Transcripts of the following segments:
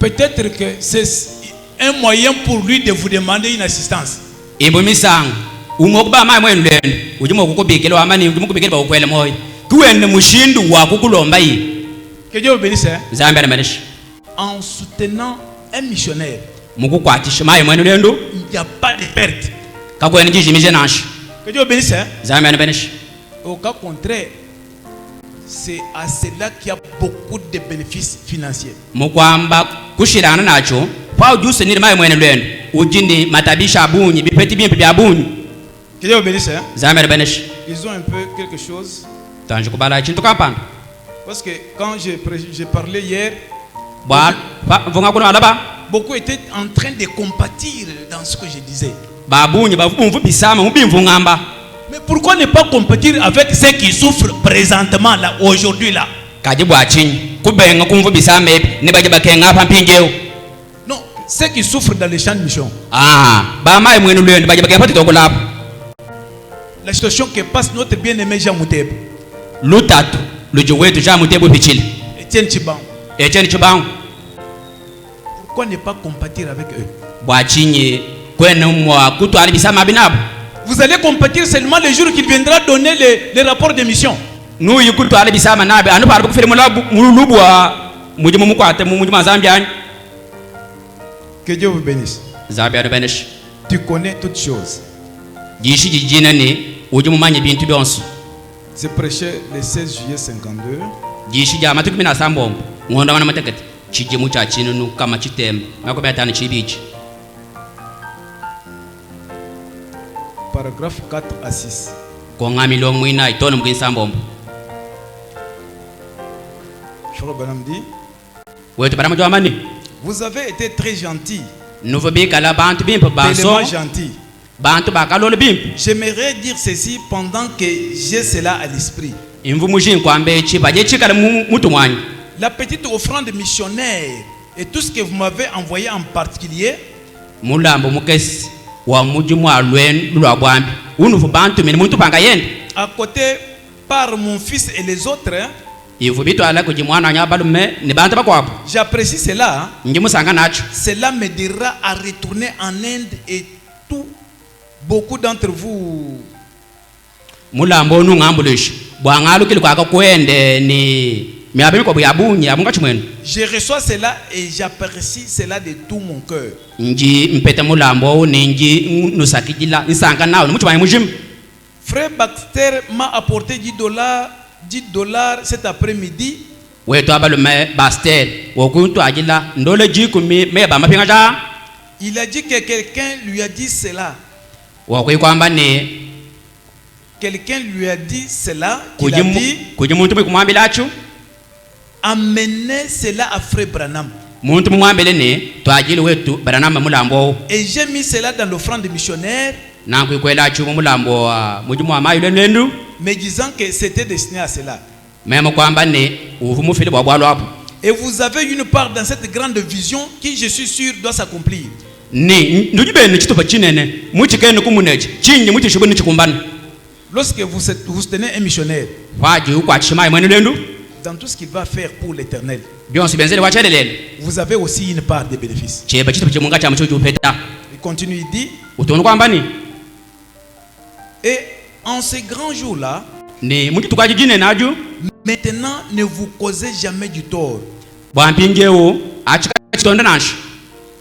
peut-être que c'est un moyen pour lui de vous demander une assistance. Que Dieu vous bénisse. En soutenant un missionnaire, il n'y a pas de perte. Que Dieu vous bénisse. Au cas contraire, c'est à cela qu'il y a beaucoup de bénéfices financiers. Que Dieu vous bénisse. Ils ont un peu quelque chose. Parce que quand j'ai parlé hier, beaucoup étaient en train de compatir dans ce que je disais. Mais pourquoi ne pas compatir avec ceux qui souffrent présentement, là, aujourd'hui, là? Non, ceux qui souffrent dans les champs de mission. La situation que passe notre bien-aimé Jean Mouteb. Etienne Chiban. Pourquoi ne pas compatir avec eux? Vous allez compatir seulement le jour qu'il viendra donner les rapports de mission. Que Dieu vous bénisse. Tu connais toutes choses. C'est prêché le 16 juillet 52. Paragraphe 4 à 6. Frère Branham dit, vous avez été très gentil. Tellement gentil. J'aimerais dire ceci pendant que j'ai cela à l'esprit. La petite offrande missionnaire et tout ce que vous m'avez envoyé en particulier, à côté par mon fils et les autres, j'apprécie cela. Cela m'aidera à retourner en Inde et tout. Beaucoup d'entre vous je reçois cela et j'apprécie cela de tout mon cœur. Frère Baxter m'a apporté $10 cet après-midi. Il a dit que quelqu'un lui a dit cela. Quelqu'un lui a dit cela. Il a dit, amenez cela à Frère Branham. Et j'ai mis cela dans l'offrande missionnaire, me disant que c'était destiné à cela. Et vous avez une part dans cette grande vision qui, je suis sûr, doit s'accomplir. Lorsque vous soutenez un missionnaire, dans tout ce qu'il va faire pour l'éternel, vous avez aussi une part des bénéfices. Il continue, il dit, et en ces grands jours-là, maintenant ne vous causez jamais du tort.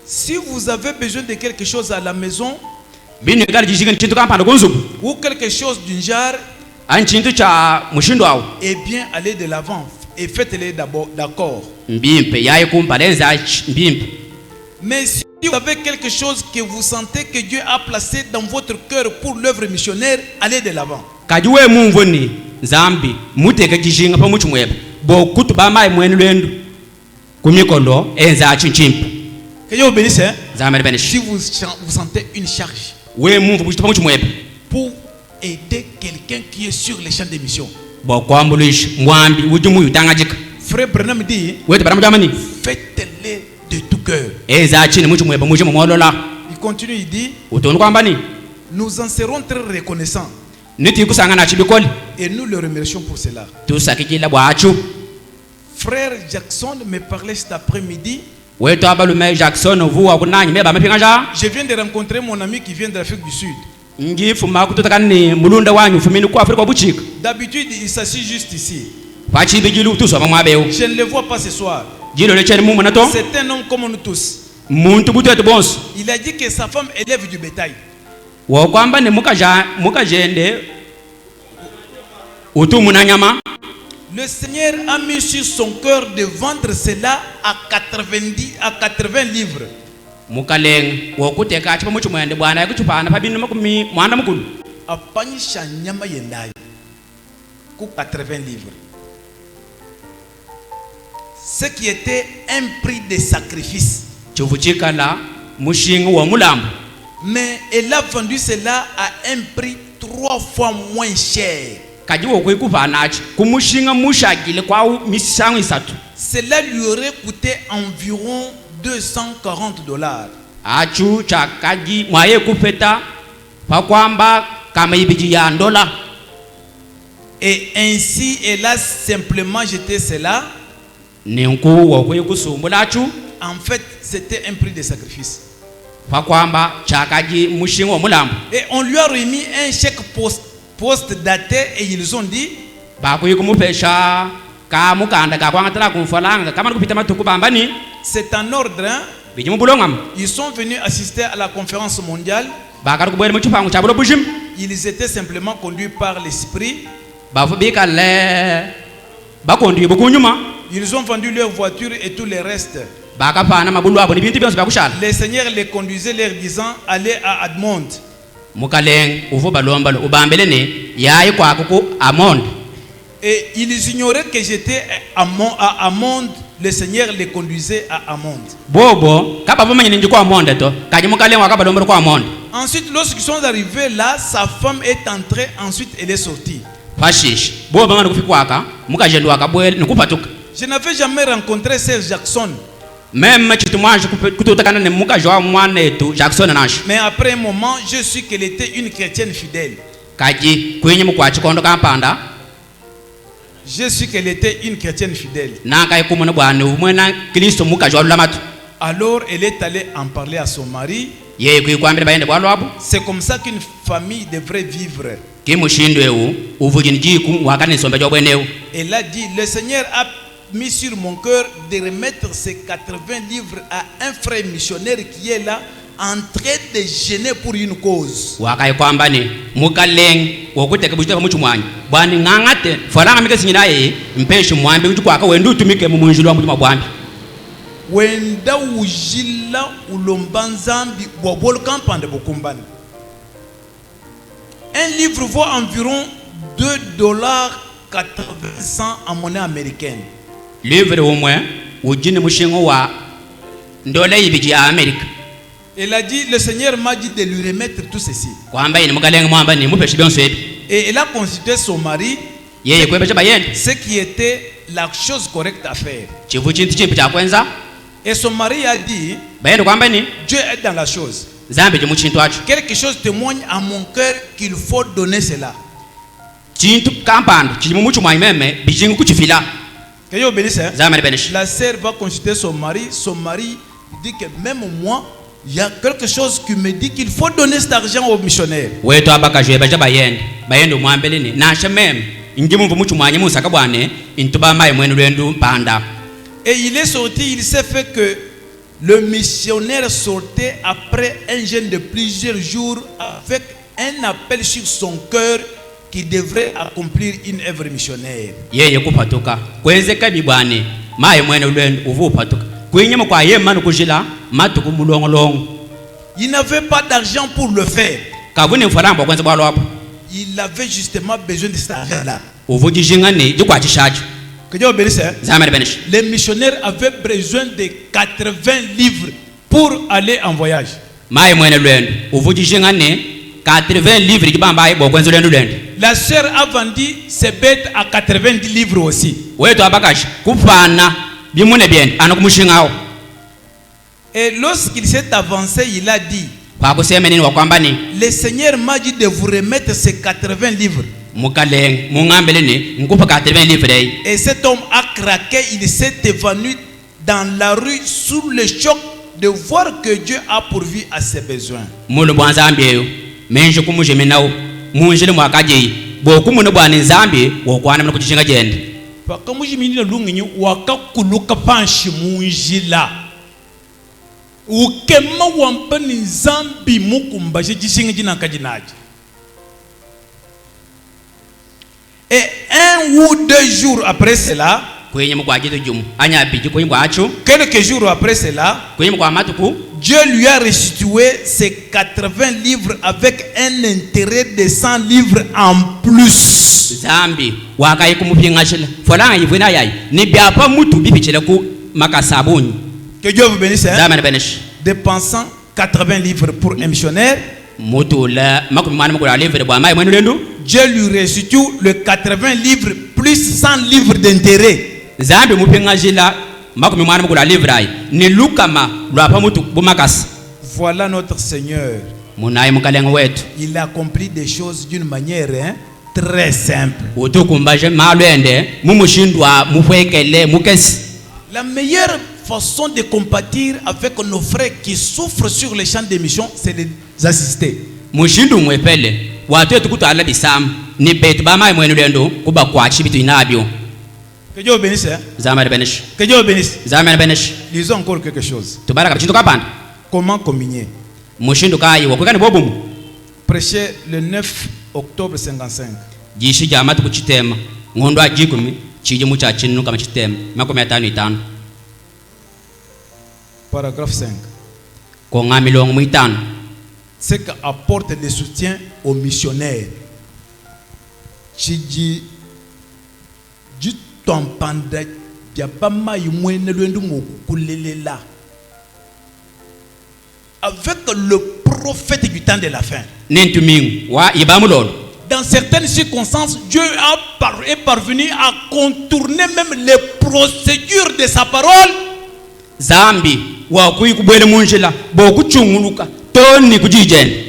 Si vous avez besoin de quelque chose à la maison, ou quelque chose d'une genre, eh bien allez de l'avant et faites-les d'abord d'accord. Mais si vous avez quelque chose que vous sentez que Dieu a placé dans votre cœur pour l'œuvre missionnaire, allez de l'avant. Que Dieu vous bénisse. Si vous sentez une charge pour aider quelqu'un qui est sur les champs de mission, Frère Branham dit, faites-les de tout cœur. Il continue, il dit, nous en serons très reconnaissants et nous le remercions pour cela. Frère Jackson me parlait cet après-midi Je viens de rencontrer mon ami qui vient de l'Afrique du Sud. D'habitude, il s'assit juste ici. Je ne le vois pas ce soir. C'est un homme comme nous tous. Il a dit que sa femme élève du bétail. Le Seigneur a mis sur son cœur de vendre cela à 80 livres. Apanyisha nyama yendai ku 80 livres. Ce qui était un prix de sacrifice. Mais elle a vendu cela à un prix 3 fois moins cher. Cela lui aurait coûté environ $240. Et ainsi elle a simplement jeté cela. En fait, c'était un prix de sacrifice. Et on lui a remis un chèque post-daté et ils ont dit c'est en ordre, hein? Ils sont venus assister à la conférence mondiale. Ils étaient simplement conduits par l'esprit. Ils ont vendu leur voiture et tout le reste. Le Seigneur les conduisait leur disant allez à Admont. Et ils ignoraient que j'étais à Amond. Le Seigneur les conduisait à Amond. Ensuite, lorsqu'ils sont arrivés là, sa femme est entrée, ensuite elle est sortie. Je n'avais jamais rencontré Sœur Jackson. Mais après un moment, je suis qu'elle était une chrétienne fidèle. Je suis qu'elle était une chrétienne fidèle. Alors elle est allée en parler à son mari. C'est comme ça qu'une famille devrait vivre. Elle a dit, le Seigneur a mis sur mon cœur de remettre ces 80 livres à un frère missionnaire qui est là en train de gêner pour une cause. Wenda ujila ulombanzambi wabolkampande bokumbani. Un livre vaut environ $2.80 en monnaie américaine. Livre au moins ujine mushingo wa ndola ibiji Amérique. Elle a dit, le Seigneur m'a dit de lui remettre tout ceci. Et elle a consulté son mari, ce qui était la chose correcte à faire. Et son mari a dit, Dieu est dans la chose. Quelque chose témoigne à mon cœur qu'il faut donner cela. Que Dieu bénisse. La sœur va consulter son mari dit que même moi, il y a quelque chose qui me dit qu'il faut donner cet argent aux missionnaires. Et il est sorti, il s'est fait que le missionnaire sortait après un jeûne de plusieurs jours avec un appel sur son cœur qui devrait accomplir une œuvre missionnaire. Il n'avait pas d'argent pour le faire. Il avait justement besoin de cet argent-là. Que Dieu bénisse. Les missionnaires avaient besoin de 80 livres pour aller en voyage. La sœur a vendu ses bêtes à 90 livres aussi. Et lorsqu'il s'est avancé, il a dit, le Seigneur m'a dit de vous remettre ces 80 livres. Et cet homme a craqué, il s'est évanoui dans la rue sous le choc de voir que Dieu a pourvu à ses besoins. Et 1 ou 2 jours après cela, quelques jours après cela, Dieu lui a restitué ses 80 livres avec un intérêt de 100 livres en plus. Que Dieu vous bénisse. Dépensant 80 livres pour un missionnaire, Dieu lui restitue le 80 livres plus 100 livres d'intérêt. Voilà notre Seigneur. Il a accompli des choses d'une manière très simple. La meilleure façon de compatir avec nos frères qui souffrent sur les champs de mission, c'est de les assister. Que Dieu bénisse. Que Dieu bénisse. Lisons encore quelque chose. Comment communier? Prêcher le 9 octobre 55. Paragraphe 5. Ce qu'apporte le soutien aux missionnaires. Avec le prophète du temps de la fin. Dans certaines circonstances, Dieu est parvenu à contourner même les procédures de sa parole.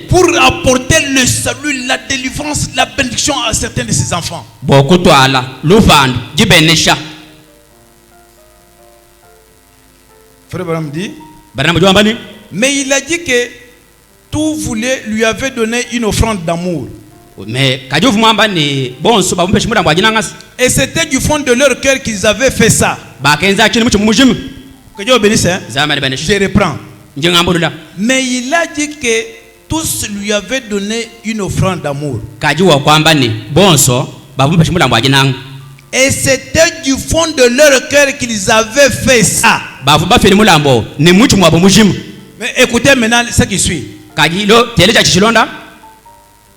Pour apporter le salut, la délivrance, la bénédiction à certains de ses enfants. Frère Branham dit, mais il a dit que tout voulait lui avait donné une offrande d'amour. Et c'était du fond de leur cœur qu'ils avaient fait ça. Que Dieu bénisse. Je reprends. Mais il a dit que tous lui avaient donné une offrande d'amour. Et c'était du fond de leur cœur qu'ils avaient fait ça. Mais écoutez maintenant ce qui suit.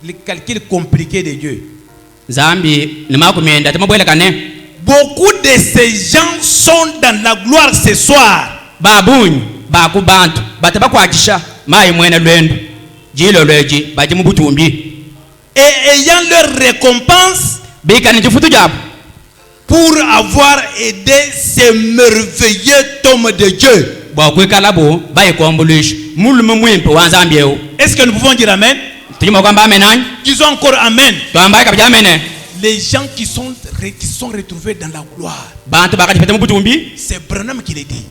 Les calculs compliqués de Dieu. Beaucoup de ces gens sont dans la gloire ce soir. Et ayant leur récompense pour avoir aidé ces merveilleux hommes de Dieu. Est-ce que nous pouvons dire Amen? Disons encore Amen. Les gens qui sont retrouvés dans la gloire. C'est Branham qui l'a dit.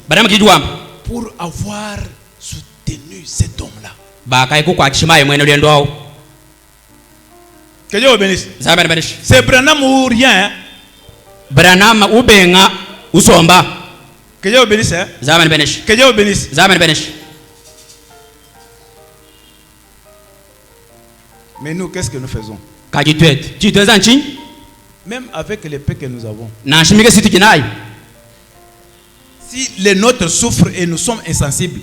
Pour avoir soutenu cet homme-là. Que Dieu vous bénisse. C'est Branham ou rien. Que Dieu vous bénisse. Que Dieu vous bénisse. Mais nous, qu'est-ce que nous faisons? Même avec les paix que nous avons. Si les nôtres souffrent et nous sommes insensibles.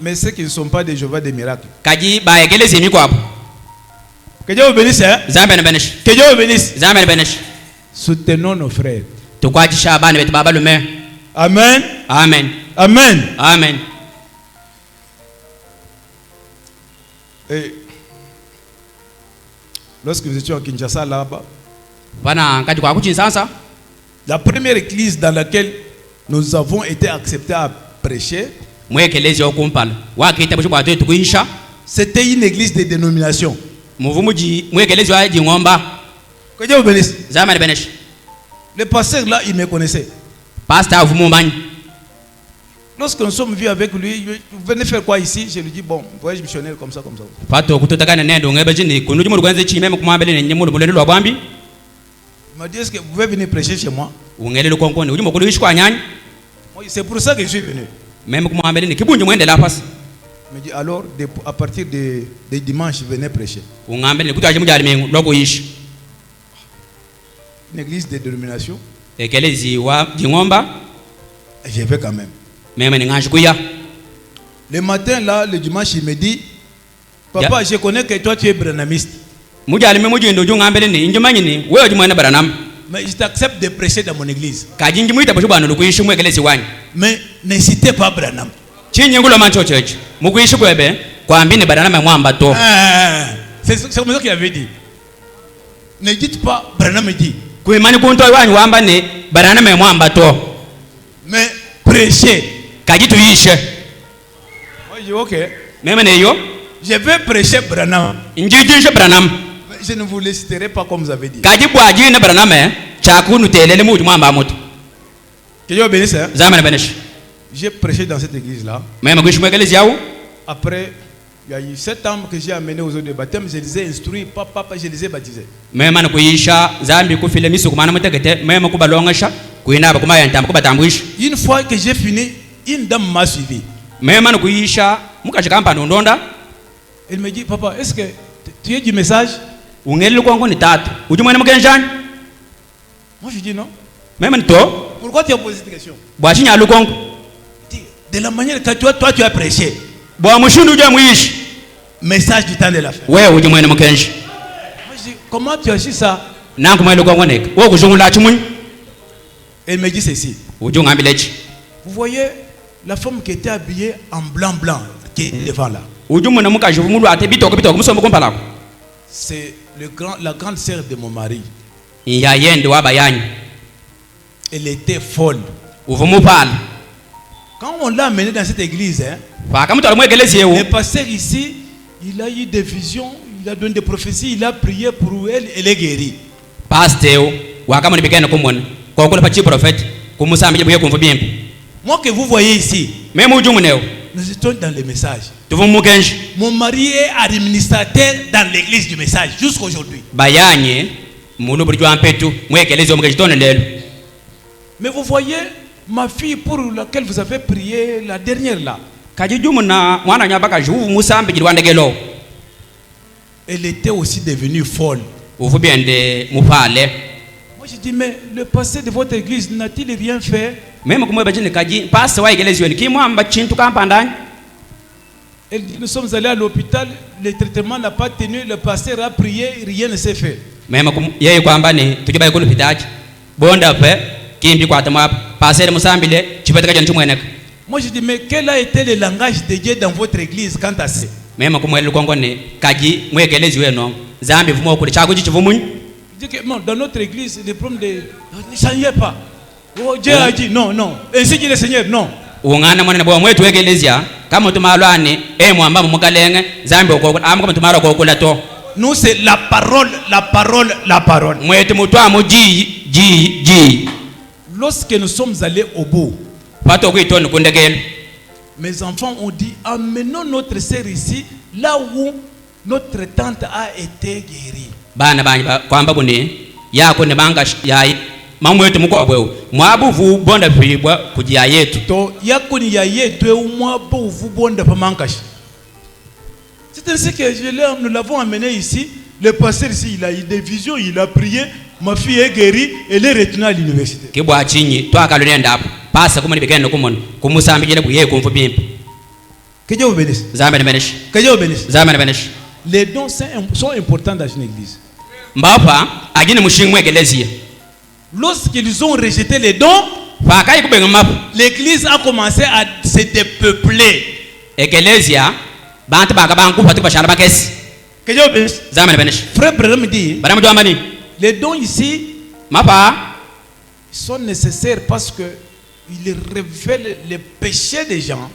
Mais ceux qui ne sont pas des Jéhovah des miracles. Que Dieu vous bénisse. Que Dieu vous bénisse. Soutenons nos frères. Amen. Amen. Amen. Amen. Et lorsque nous étions à Kinshasa là-bas, la première église dans laquelle nous avons été acceptés à prêcher, c'était une église de dénomination. Que Dieu vous bénisse. Le pasteur là, il me connaissait. Pasteur, vous m'en. Lorsque nous sommes venus avec lui, vous venez faire quoi ici? Je lui dis, bon, voyage missionnaire comme ça, comme ça. Il m'a dit, est-ce que vous pouvez venir prêcher chez moi? C'est pour ça que je suis venu. Il m'a dit, alors, à partir de dimanche, venez prêcher. Une église de dénomination. Je vais quand même. Le matin, là, le dimanche, il me dit, papa, je connais que toi, tu es branamiste. Mais je t'accepte de prêcher dans mon église. Mais n'incitez pas Branham. C'est comme ça qu'il avait dit. Ne dites pas Branham dit. Mais prêchez. Moi je dis ok. Je vais prêcher Branham. Je ne vous le citerai pas comme vous avez dit. Que Dieu bénisse. J'ai prêché dans cette église là. Après, il y a eu 7 ans que j'ai amené aux eaux de baptême. Je les ai instruits, papa, je les ai baptisés. Une fois que j'ai fini, une dame m'a suivi. Elle me dit, papa, est-ce que tu as du message? Moi je dis non. Pourquoi tu as posé cette question? De la manière que toi tu as prêché. Message du temps de la fin. Moi je dis, comment tu as su ça? Elle me dit ceci. Vous voyez la femme qui était habillée en blanc qui est devant là. C'est la grande sœur de mon mari. Elle était folle. Quand on l'a amené dans cette église, le pasteur ici, il a eu des visions, il a donné des prophéties, il a prié pour elle, elle est guérie. Moi que vous voyez ici, nous étions dans le message. Mon mari est administrateur dans l'église du message jusqu'à aujourd'hui. Mais vous voyez, ma fille pour laquelle vous avez prié, la dernière là, elle était aussi devenue folle. Moi je dis, mais le pasteur de votre église n'a-t-il rien fait? Elle dit, nous sommes allés à l'hôpital, le traitement n'a pas tenu, le pasteur a prié, rien ne s'est fait. Moi je dis, mais quel a été le langage de Dieu dans votre église quant à ça? Je dis que non, dans notre église, le problème de ne changez pas. Oh, Dieu a dit non, non. Ainsi dit le Seigneur, non. Nous, c'est la parole, la parole, la parole. Lorsque nous sommes allés au bout, mes enfants ont dit, amenons notre sœur ici, là où notre tante a été guérie. C'est ainsi que nous l'avons amené ici. Le pasteur ici, il a eu des visions, il a prié. Ma fille est guérie, elle est retenue à l'université. Que Dieu vous bénisse. Que Dieu vous bénisse. Les dons sont importants dans une église. Lorsqu'ils ont rejeté les dons, l'église a commencé à se dépeupler. Que Dieu vous bénisse. Frère Branham dit, les dons ici sont nécessaires parce qu'ils révèlent les péchés des gens.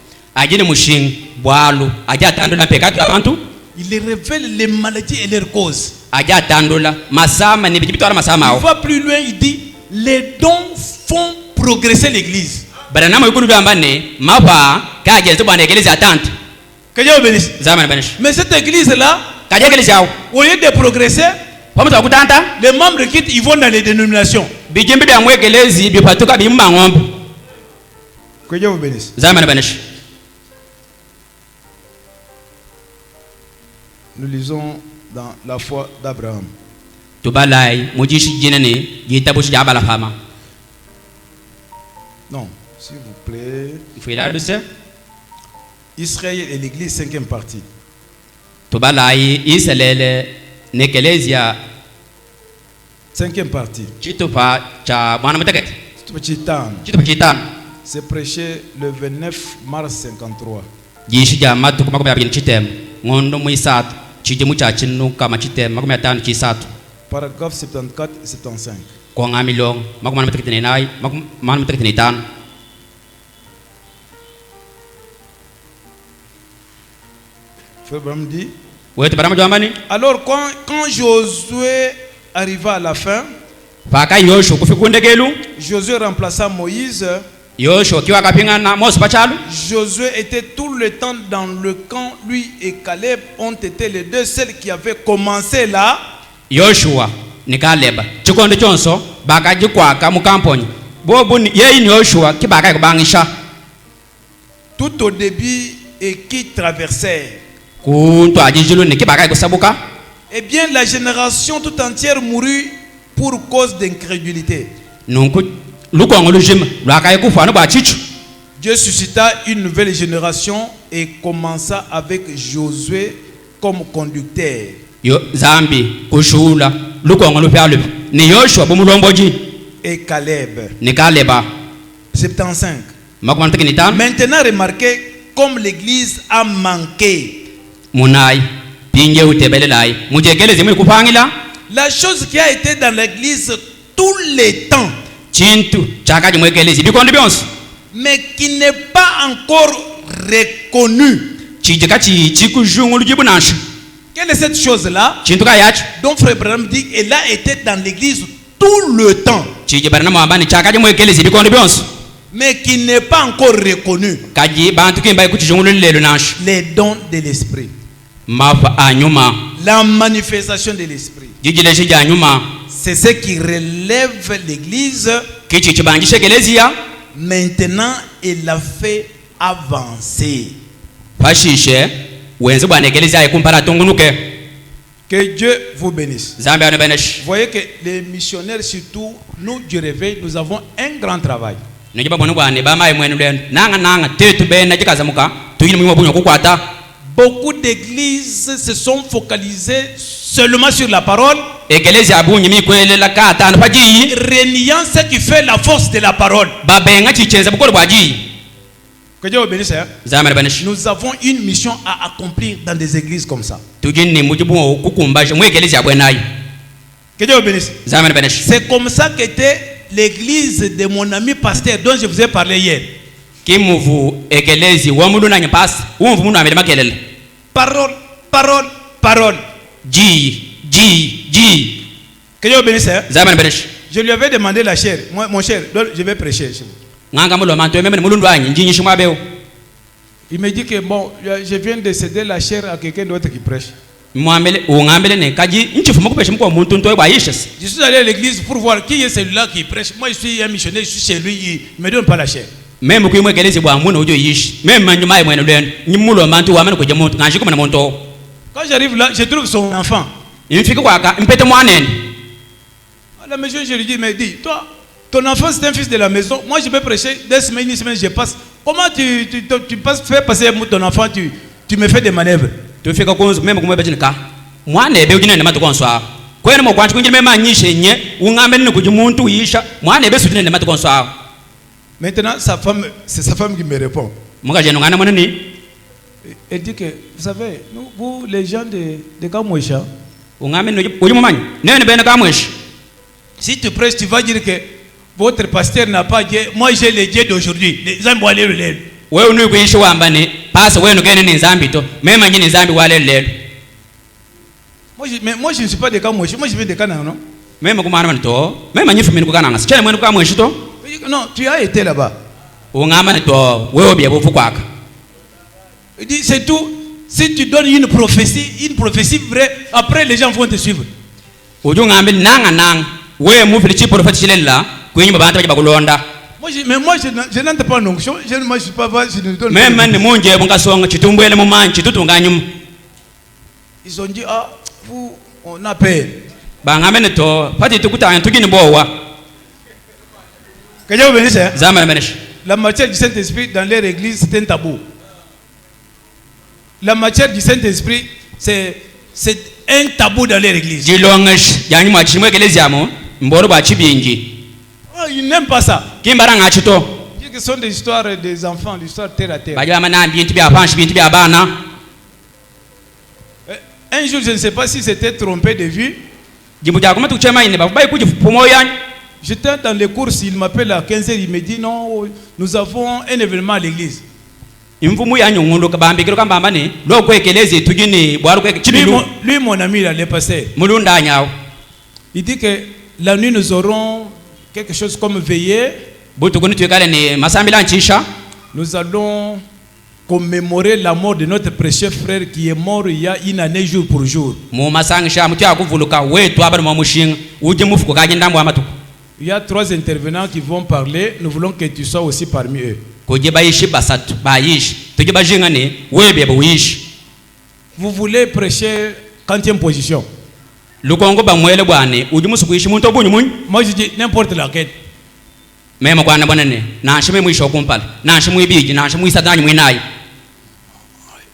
Il révèle les maladies et leurs causes. Il va plus loin, il dit les dons font progresser l'église. Que Dieu bénisse. Mais cette église-là, au lieu de progresser, les membres quittent, ils vont dans les dénominations. Que Dieu vous bénisse. Nous lisons dans la foi d'Abraham. Non, s'il vous plaît. Israël et l'église, 5e partie. 5e partie. C'est prêché le 29 mars 53. Paragraphe 74 et 75. Frère Abraham dit, alors quand Josué arriva à la fin, Josué remplaça Moïse. Josué était tout le temps dans le camp. Lui et Caleb ont été les deux seuls qui avaient commencé là. Joshua ni Caleb chikondo chonso bakajikwaka mukamponyi bobu yeyi Joshua kibaka kubangisha tout au début et qui traversait. Kuntu ajijilu ni kibaka kusabuka. Eh bien la génération tout entière mourut pour cause d'incrédulité. Nunku lukongolo jima lwakaye kufa no bachichu. Dieu suscita une nouvelle génération et commença avec Josué comme conducteur. Yo Zambi kushula lukongolo pyalu ni Joshua bomulomboji et Caleb ni Caleba 75. Maintenant remarquez comme l'église a manqué. Munai pinge utebelelai mujekeleze muri kupangila. La chose qui a été dans l'église tous les temps, mais qui n'est pas encore reconnue. Quelle est cette chose-là? Donc Frère Abraham dit, elle a été dans l'église tout le temps, mais qui n'est pas encore reconnue. Les dons de l'esprit, la manifestation de l'esprit, c'est ce qui relève l'église. Maintenant, il l'a fait avancer. Que Dieu vous bénisse. Vous voyez que les missionnaires, surtout nous du réveil, nous avons un grand travail. Beaucoup d'églises se sont focalisées seulement sur la parole, reniant ce qui fait la force de la parole. Que Dieu vous bénisse. Nous avons une mission à accomplir dans des églises comme ça. Que Dieu vous bénisse. C'est comme ça qu'était l'église de mon ami pasteur dont je vous ai parlé hier. Parole, parole, parole. Que Dieu vous bénisse. Je lui avais demandé la chair. Moi, mon cher, je vais prêcher. Il me dit que bon, je viens de céder la chair à quelqu'un d'autre qui prêche. Je suis allé à l'église pour voir qui est celui-là qui prêche. Moi, je suis un missionnaire, je suis chez lui, il ne me donne pas la chair. Quand j'arrive là, je trouve son enfant. À la maison, je lui dis, mais dis, toi, ton enfant c'est un fils de la maison. Moi, je peux prêcher 2 semaines, 1 semaine, je passe. Comment tu fais passer ton enfant, tu me fais des manœuvres. Maintenant, c'est sa femme qui me répond. Elle dit que, vous savez, vous, les gens de Kamouécha, si tu prêches, tu vas dire que votre pasteur n'a pas Dieu. Moi, j'ai les dieux d'aujourd'hui. Les hommes le lèvres. Moi, je ne suis pas de Kamouécha. Moi, je viens de Canaan, non? Même comment to, même magnifique mais nous c'est moi nous chito. Non, tu as été là-bas. On a man to, ouais bien vous quoi. Il dit c'est tout. Si tu donnes une prophétie vraie, après les gens vont te suivre. Ojo ngambe nang, ouais mu fili prophète là, kwenye babanta baje bakulonda. Moi je n'entends pas l'onction, moi je suis pas je ne donne. Même man monje bunga songa chitumbwele mu manchi tutunganyum. Ils ont dit ah vous on a peur. Ba ngambe to, pati tukutanga tukini bowa. Que Dieu vous bénisse. Zamana benesh. La matière du Saint-Esprit dans leur église c'est un tabou. La matière du Saint-Esprit, c'est un tabou dans leur église. Ils n'aiment pas ça. Ils disent que ce sont des histoires des enfants, des histoires terre à terre. Un jour, je ne sais pas si c'était trompé de vue. J'étais dans les courses, il m'appelle à 15h, il me dit non, nous avons un événement à l'église. Lui, mon ami, là, le pasteur. Il dit que la nuit, nous aurons quelque chose comme veillée. Nous allons commémorer la mort de notre précieux frère qui est mort il y a une année jour pour jour. Il y a 3 intervenants qui vont parler. Nous voulons que tu sois aussi parmi eux. Vous voulez prêcher 40e position. Moi je dis n'importe laquelle.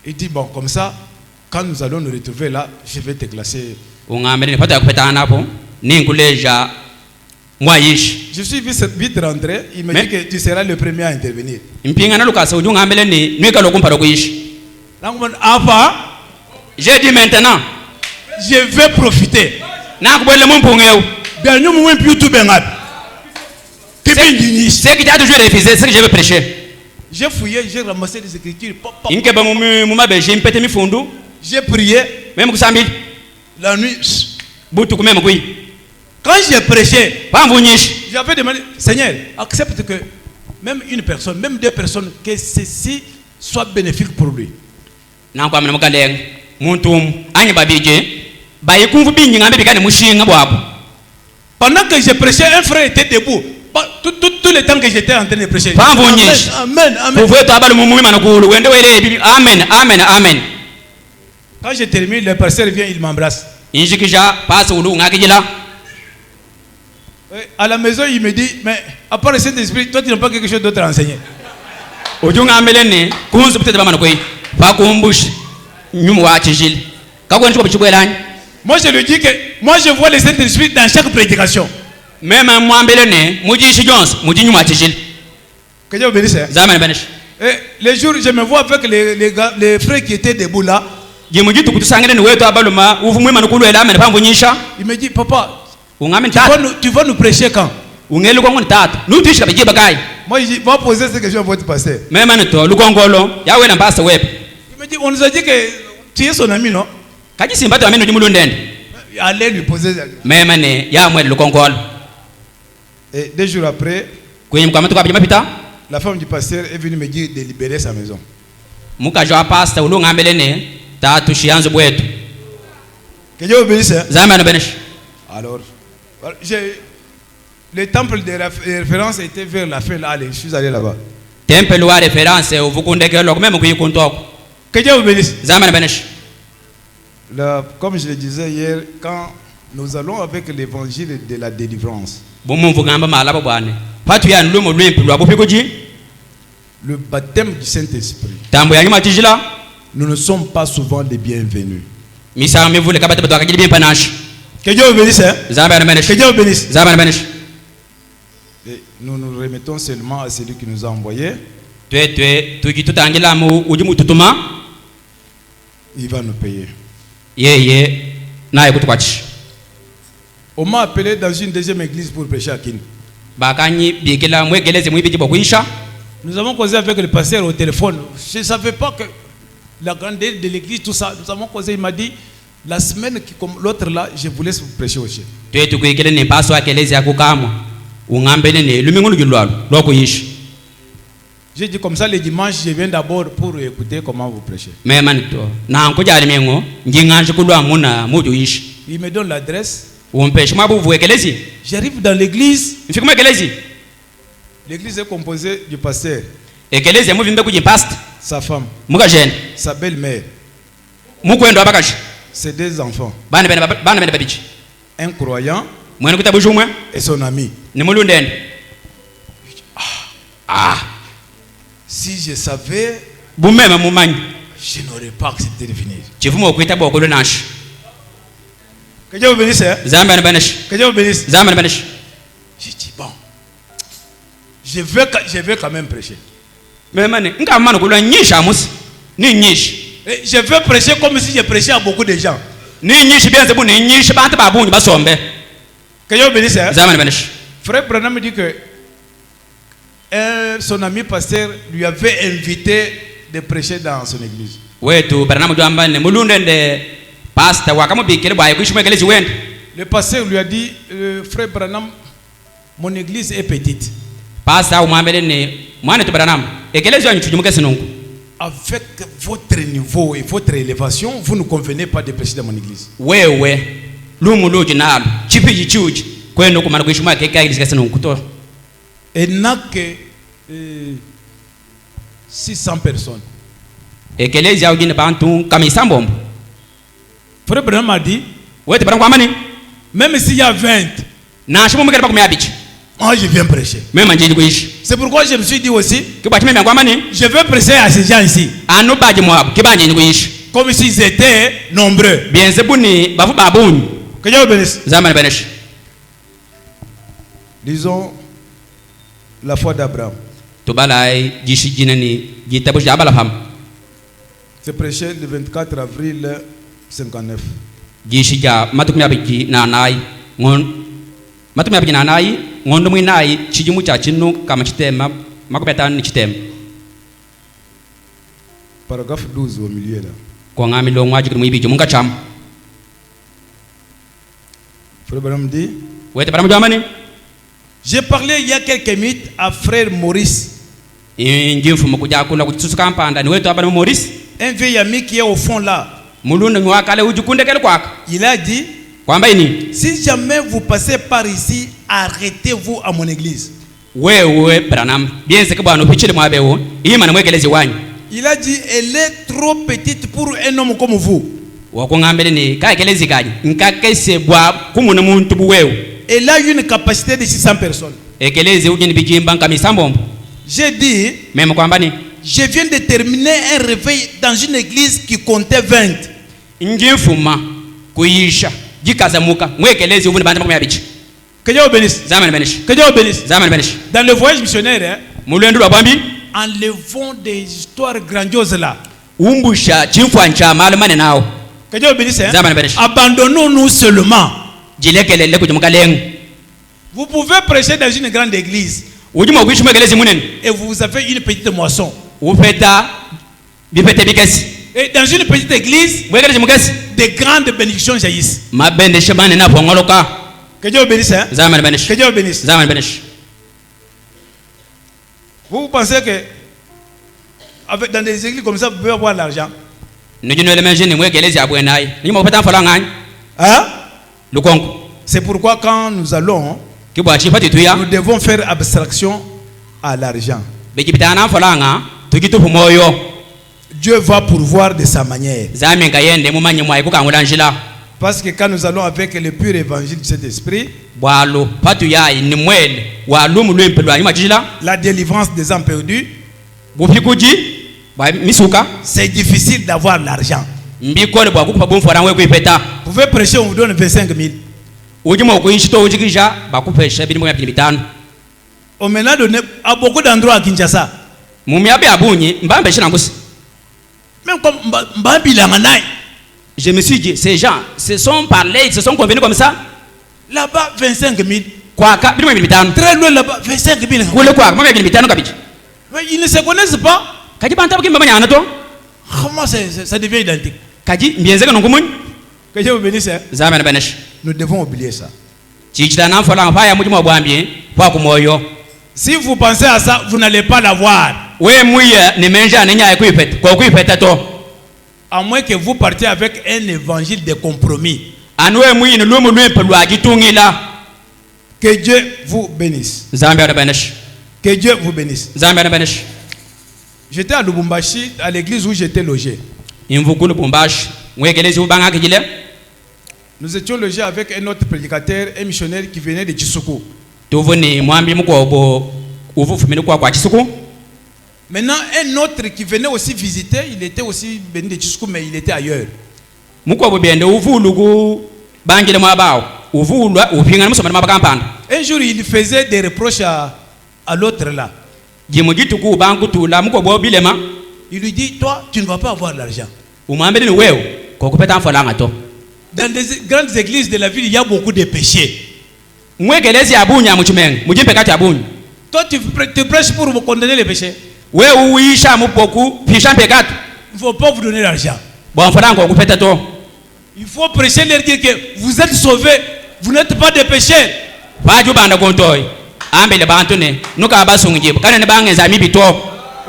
Il dit bon comme ça, quand nous allons nous retrouver là, je vais te classer. Je suis vite rentré, il me dit que tu seras le premier à intervenir. J'ai dit maintenant, je vais profiter. C'est que tu as toujours refusé, c'est que je vais prêcher. J'ai fouillé, j'ai ramassé des écritures. J'ai prié. La nuit. Quand j'ai prêché, j'avais demandé, Seigneur, accepte que même une personne, même 2 personnes, que ceci soit bénéfique pour lui. Pendant que j'ai prêché, un frère était debout. Tout le temps que j'étais en train de prêcher. Amen, amen. Amen. Quand je termine, le pasteur vient, il m'embrasse. À la maison, il me dit, mais à part le Saint-Esprit, toi tu n'as pas quelque chose d'autre à enseigner. Moi je lui dis que moi je vois le Saint-Esprit dans chaque prédication. Même moi, que Dieu vous bénisse. Les jours, je me vois avec les frères qui étaient debout là. Il me dit, papa, tu vas nous prêcher quand? Moi je dis, va poser cette question à votre pasteur. Il me dit, on nous a dit que tu es son ami, non? Allez lui poser la question. Et 2 jours après, la femme du pasteur est venue me dire de libérer sa maison. Que Dieu vous bénisse. Alors, le temple de référence était vers la fin là. Allez, je suis allé là-bas. Que Dieu vous bénisse. Là, comme je le disais hier, quand nous allons avec l'évangile de la délivrance, le baptême du Saint-Esprit, nous ne sommes pas souvent les bienvenus. Que Dieu vous bénisse. Que Dieu vous bénisse. Et nous nous remettons seulement à celui qui nous a envoyés. Il va nous payer. On m'a appelé dans une deuxième église pour prêcher à Kin. Nous avons causé avec le pasteur au téléphone. Je ne savais pas que la grandeur de l'église, tout ça. Nous avons causé, il m'a dit, La semaine qui comme l'autre là, je vous laisse vous prêcher aussi. J'ai dit comme ça les dimanches, je viens d'abord pour écouter comment vous prêchez. Il me donne l'adresse. J'arrive dans l'église. L'église est composée du pasteur, sa femme, sa belle-mère, ses deux enfants, un croyant et son ami. Si je savais, je n'aurais pas accepté de venir. Que Dieu vous bénisse. Que Dieu vous bénisse. J'ai dit bon, je veux quand même prêcher. Je veux prêcher comme si je prêchais à beaucoup de gens. Que Dieu vous bénisse. Frère Branham me dit que son ami pasteur lui avait invité de prêcher dans son église. Le pasteur lui a dit, frère Branham, mon église est petite. Avec votre niveau et votre élévation, vous ne convenez pas de prêcher dans mon église. Et n'a que 600 personnes. Frère Branham a dit, même s'il y a 20, moi je viens prêcher. C'est pourquoi je me suis dit aussi, je veux prêcher à ces gens ici, comme s'ils étaient nombreux. Que Dieu vous bénisse. Disons la foi d'Abraham. C'est prêché le 24 avril 59. Paragraphe 12 au milieu là. Frère Branham dit, j'ai parlé il y a quelques minutes à frère Maurice, un vieil ami qui est au fond là. Il a dit, si jamais vous passez par ici, arrêtez-vous à mon église. Il a dit, elle est trop petite pour un homme comme vous. Elle a une capacité de 600 personnes. J'ai dit, je viens de terminer un réveil dans une église qui comptait 20. Que Dieu vous bénisse. Que Dieu vous bénisse. Dans le voyage missionnaire, enlevons des histoires grandioses là. Que Dieu vous bénisse. Abandonnons-nous seulement. Vous pouvez prêcher dans une grande église et vous avez une petite moisson. Et dans une petite église, de grandes bénédictions jaillissent. Que Dieu vous bénisse. Que Dieu vous bénisse. Vous pensez que dans des églises comme ça, vous pouvez avoir l'argent? Hein? C'est pourquoi quand nous allons, nous devons faire abstraction à l'argent. Dieu va pourvoir de sa manière. Parce que quand nous allons avec le pur évangile de cet esprit, la délivrance des âmes perdues, c'est difficile d'avoir l'argent. Vous pouvez prêcher, on vous donne 25 000. On me l'a donné à beaucoup d'endroits à Kinshasa. Même comme Mbabilanganai. Je me suis dit, ces gens se sont parlés, ils se sont convenus comme ça. Là-bas, 25 000. Très loin là-bas, 25 000. Mais ils ne se connaissent pas. Comment ça devient identique? Que Dieu vous bénisse. Nous devons oublier ça. Si vous pensez à ça, vous n'allez pas l'avoir. À moins que vous partiez avec un évangile de compromis. Que Dieu vous bénisse. Que Dieu vous bénisse. J'étais à Lubumbashi, à l'église où j'étais logé. Nous étions logés avec un autre prédicateur, un missionnaire qui venait de Chisuku. Maintenant, un autre qui venait aussi visiter, il était aussi venu de Chisuku, mais il était ailleurs. Un jour, il faisait des reproches à l'autre là. Il lui dit, toi, tu ne vas pas avoir l'argent. Dans les grandes églises de la ville, il y a beaucoup de péchés. Toi, tu prêches pour vous condamner les péchés. Il ne faut pas vous donner l'argent. Il faut prêcher, leur dire que vous êtes sauvés, vous n'êtes pas des pécheurs.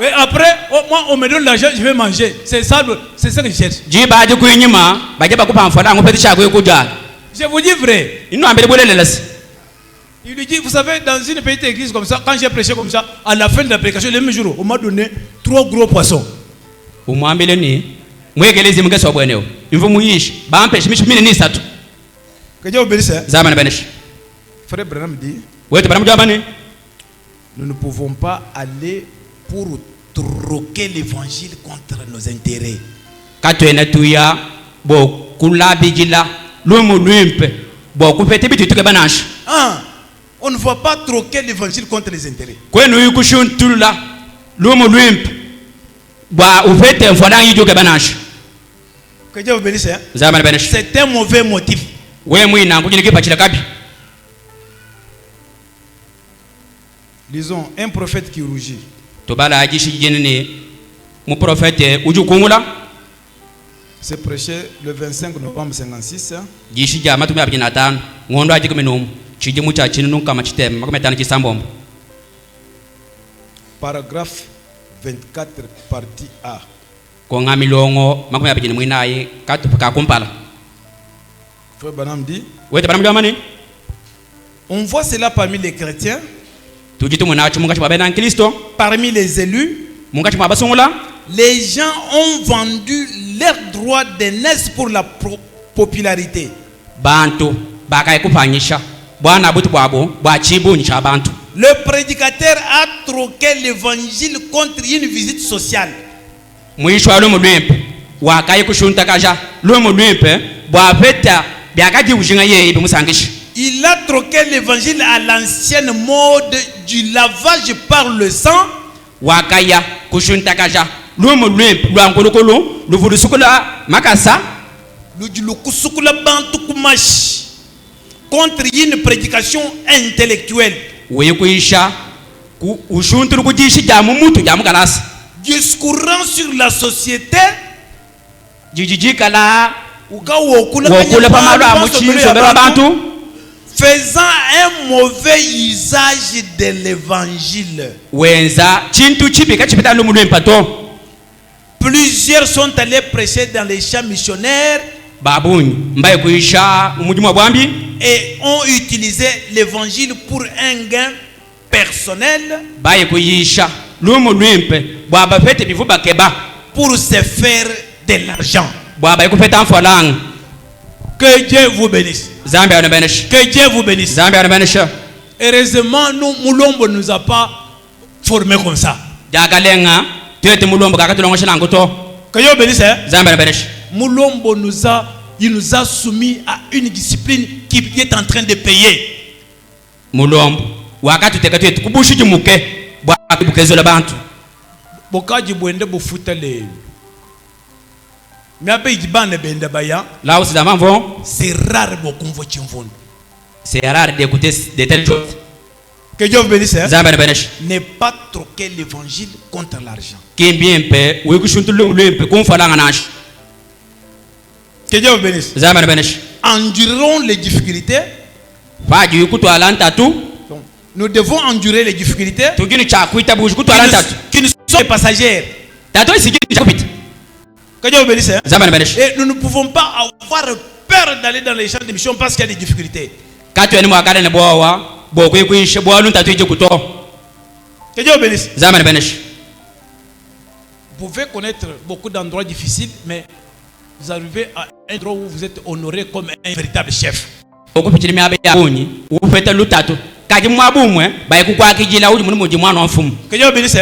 Et après, moi, on me donne l'argent, je vais manger. C'est ça que je cherche. Je vous dis vrai. Il lui dit, vous savez, dans une petite église comme ça, quand j'ai prêché comme ça, à la fin de la prédication, le même jour, on m'a donné 3 gros poissons. Que Dieu vous bénisse. Frère Branham dit, nous ne pouvons pas aller pour troquer l'évangile contre nos intérêts. On ne va pas troquer l'évangile contre les intérêts. Que Dieu vous bénisse. C'est un mauvais motif. Disons, un prophète qui rougit. C'est prêché le 25 novembre 56. Paragraphe 24, partie A. Frère Branham dit, on voit cela parmi les chrétiens, parmi les élus. Les gens ont vendu leur droit d'aînesse pour la popularité. Le prédicateur a troqué l'évangile contre une visite sociale. Il a troqué l'évangile à l'ancienne mode du lavage par le sang. Contre une prédication intellectuelle. Discourant sur la société. Faisant un mauvais usage de l'évangile. Plusieurs sont allés prêcher dans les champs missionnaires et ont utilisé l'évangile pour un gain personnel, pour se faire de l'argent. Que Dieu vous bénisse. Que Dieu vous bénisse. Heureusement, Moulombo ne nous a pas formés comme ça. Que Dieu bénisse. Moulombo il nous a soumis à une discipline qui est en train de payer. C'est rare beaucoup. C'est rare d'écouter de telles choses. Que Dieu vous bénisse. Ne pas troquer l'évangile contre l'argent. Que Dieu vous bénisse. Endurerons les difficultés. Nous devons endurer les difficultés qui ne sont pas passagères. Que Dieu vous bénisse. Et nous ne pouvons pas avoir peur d'aller dans les champs de mission parce qu'il y a des difficultés. Que Dieu vous bénisse. Vous pouvez connaître beaucoup d'endroits difficiles, mais vous arrivez à un endroit où vous êtes honoré comme un véritable chef. Que Dieu vous bénisse.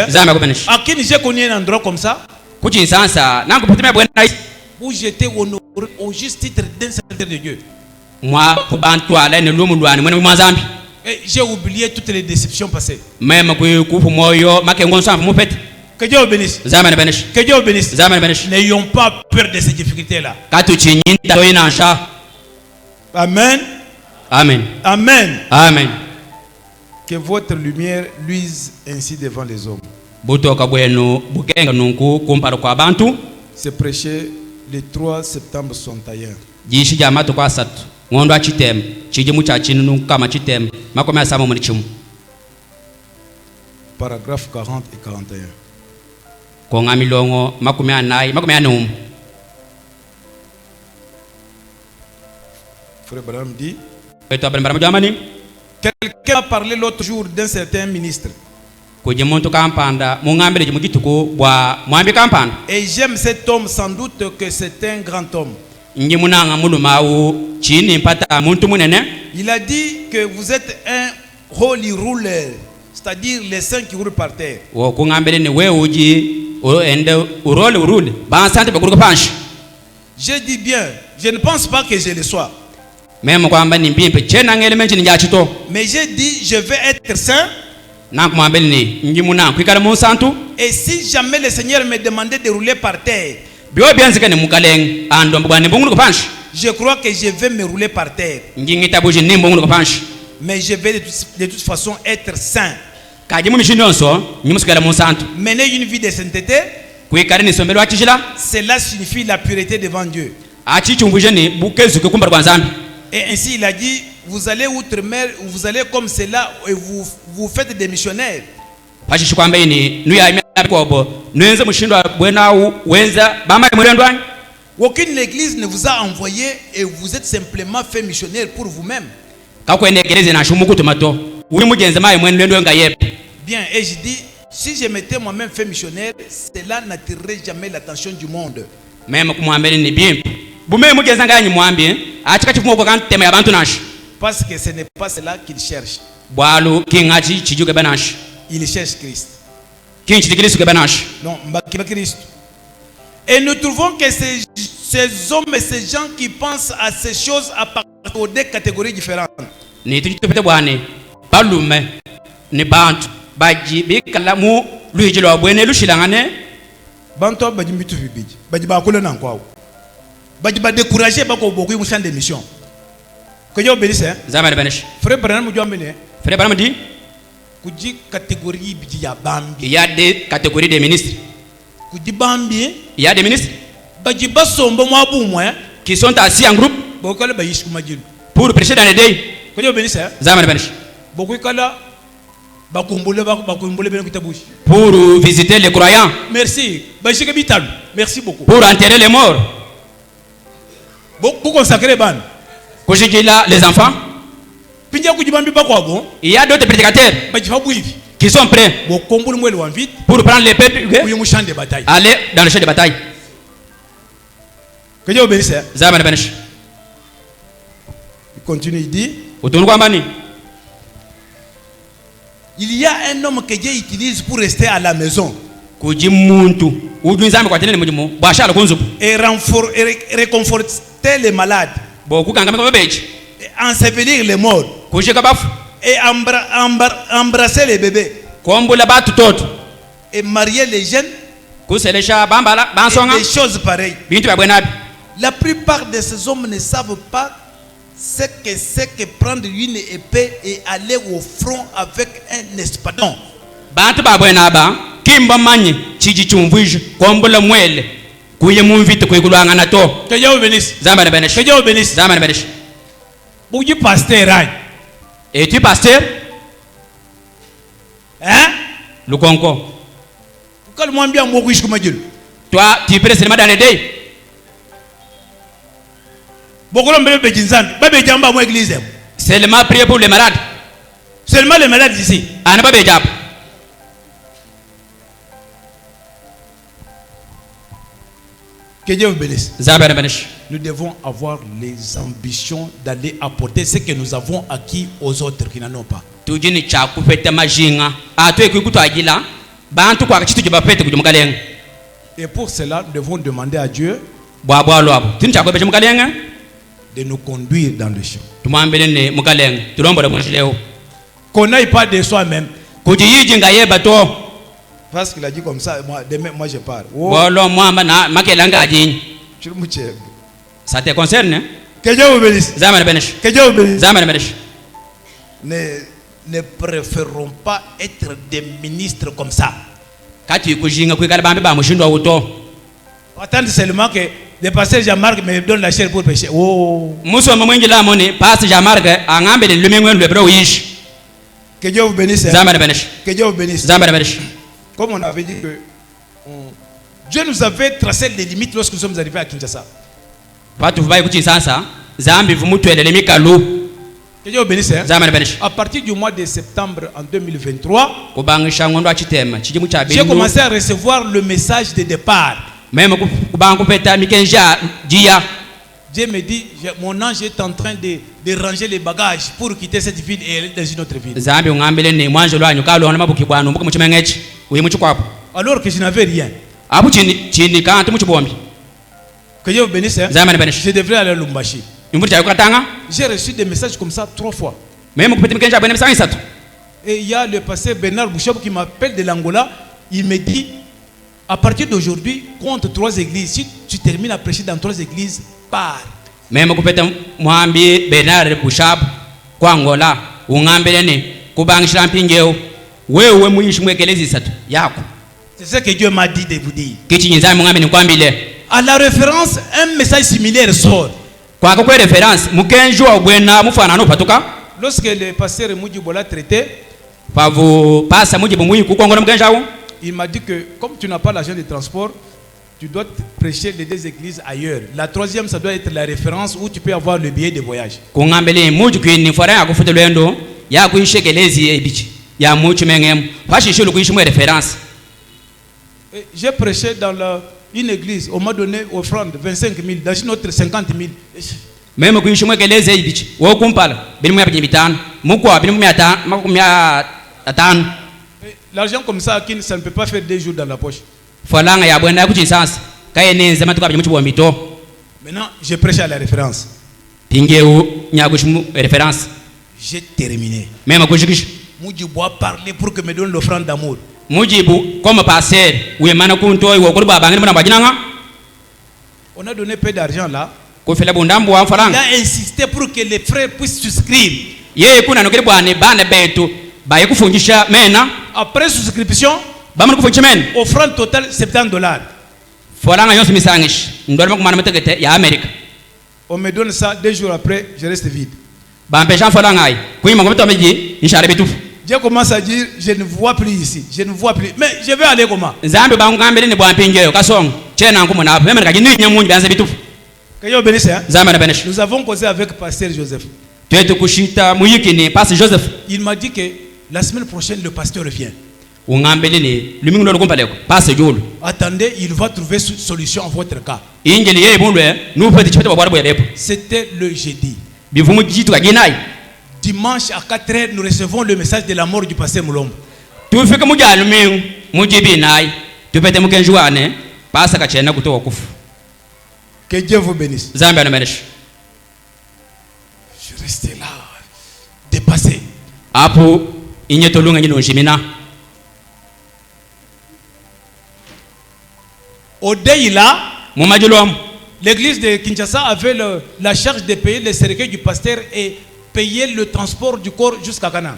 À qui j'ai connu un endroit comme ça où j'étais honoré au juste titre d'un serviteur de Dieu. Et j'ai oublié toutes les déceptions passées. Que Dieu vous bénisse. Que Dieu vous bénisse. N'ayons pas peur de ces difficultés-là. Amen. Amen. Amen. Amen. Que votre lumière luise ainsi devant les hommes. C'est prêché le 3 septembre 61. Paragraphe 40 et 41. Frère Branham dit, quelqu'un a parlé l'autre jour d'un certain ministre. Et j'aime cet homme, sans doute que c'est un grand homme. Il a dit que vous êtes un holy ruler, c'est-à-dire les saints qui roulent par terre. J'ai dit bien, je ne pense pas que je le sois. Mais j'ai dit, je vais être saint. Et si jamais le Seigneur me demandait de rouler par terre, je crois que je vais me rouler par terre. Mais je vais de toute façon être saint. Mener une vie de sainteté, cela signifie la pureté devant Dieu. Et ainsi il a dit, vous allez outre-mer, vous allez comme cela et vous faites des missionnaires. Aucune église ne vous a envoyé et vous êtes simplement fait missionnaire pour vous-même. Bien, et je dis, si je m'étais moi-même fait missionnaire, cela n'attirerait jamais l'attention du monde. Parce que ce n'est pas cela qu'il cherche. Il cherche Christ. Non, Christ. Et nous trouvons que ces hommes et ces gens qui pensent à ces choses appartiennent aux deux catégories différentes. Banto badi mitu bibiji badi ba kola na kwao badi ba décourager ba ko boku mu champ de mission. Que Dieu bénisse. Frère Branham mu jombe. Frère Branham dit kuji catégorie biji ya bambi. Il y a des catégories de ministres. Kuji bambi. Il y a des ministres badi ba sombo mo abu mo qui sont assis en groupe bokole ba yishu majil pour prêcher dans les deuils. Que Dieu bénisse. Boku kala pour visiter les croyants. Merci. Merci beaucoup. Pour enterrer les morts. Pour consacrer les enfants. Il y a d'autres prédicateurs qui sont prêts pour prendre les peuples, aller dans le champ de bataille. Que Dieu bénisse. Il continue, il dit, il y a un homme que Dieu utilise pour rester à la maison et réconforter les malades, et ensevelir les morts et embrasser les bébés et marier les jeunes et des choses pareilles. La plupart de ces hommes ne savent pas ce que c'est que prendre une épée et aller au front avec un espadon. kuye mumvite kuikulwanga na to. Que Dieu vous bénisse. Zamba na benesh. Que Dieu vous bénisse. Zamba na benesh. Vous dites pasteur. Et tu pasteur? Hein? Lukonko. Quand moi bien moi comme Dieu. Toi, tu peux seulement dans les dés. Beaucoup de bébés jinzan, bébé jamba moi église. Seulement prier pour les malades. Seulement les malades ici. Ana pas béjab. Que Dieu vous bénisse. Zamba na benesh. Nous devons avoir les ambitions d'aller apporter ce que nous avons acquis aux autres qui n'en ont pas. Tujini cha kupeta majinga. Atwe kuikutu agila. Bantu kwa kitu jibapete kujumukalenga. Et pour cela, nous devons demander à Dieu de nous conduire dans le champ. Qu'on n'aille pas de soi-même. Parce qu'il a dit comme ça, moi je parle. Oh. Ça te concerne? Que Dieu vous bénisse. Que Dieu vous bénisse. Ne préférons pas être des ministres comme ça. Attendez seulement que le pasteur Jean-Marc me donne la chair pour pécher. Oh. Que Dieu vous bénisse. Que Dieu vous bénisse. Comme on avait dit que Dieu nous avait tracé des limites lorsque nous sommes arrivés à Kinshasa. Que Dieu vous bénisse. À partir du mois de septembre en 2023, j'ai commencé à recevoir le message de départ. Dieu me dit, mon ange est en train de ranger les bagages pour quitter cette ville et aller dans une autre ville. Alors que je n'avais rien. Que Dieu vous bénisse. Je devrais aller à Lumbashi. J'ai reçu des messages comme ça 3 fois. Et il y a le pasteur Bernard Bouchab qui m'appelle de l'Angola. Il me dit, à partir d'aujourd'hui, compte 3 églises. Si tu termines à prêcher dans 3 églises, pars. C'est ce que Dieu m'a dit de vous dire. À la référence, un message similaire sort. Lorsque le pasteur Moudjibola traitait, il m'a dit que comme tu n'as pas l'argent de transport, tu dois prêcher les 2 églises ailleurs. La 3e, ça doit être la référence où tu peux avoir le billet de voyage. J'ai prêché dans une église, on m'a donné offrande 25 000, dans une autre 50 000. L'argent comme ça, ça ne peut pas faire 2 jours dans la poche. Maintenant, je prêche à la référence. J'ai terminé. Moudjibo a parlé pour que me donne l'offrande d'amour. On a donné peu d'argent là. Il a insisté pour que les frères puissent souscrire. Après souscription, offrande totale $70. On me donne ça 2 jours après, je reste vide. Dieu commence à dire, je ne vois plus ici, je ne vois plus. Mais je vais aller comment? Que Dieu bénisse. Nous avons causé avec pasteur Joseph. Il m'a dit que la semaine prochaine, le pasteur revient. Attendez, il va trouver solution à votre cas. C'était le jeudi. Dimanche à 4h, nous recevons le message de la mort du pasteur Moulombo. Que Dieu vous bénisse. Je restais là, dépassé. Au Deïla, l'église de Kinshasa avait la charge de payer les cercueils du pasteur et payer le transport du corps jusqu'à Canaan.